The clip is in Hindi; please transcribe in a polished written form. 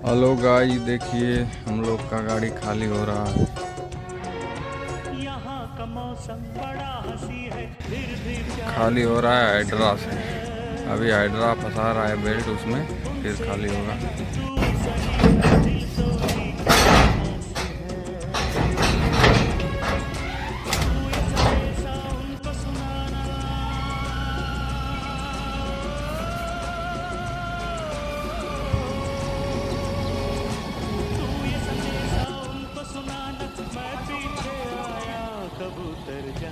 हेलो गाइस, देखिए हम लोग का गाड़ी खाली हो रहा है। यहाँ का मौसम बड़ा हंसी है, फिर खाली हो रहा है हाइड्रा से। अभी हाइड्रा फंसा रहा है बेल्ट उसमें, फिर खाली होगा। तू सही है, दिल तो ठीक है, तू ये संदेशा उनको सुनाना, तू ये संदेशा उनको सुनाना, मैं पीछे आया कबूतर जा।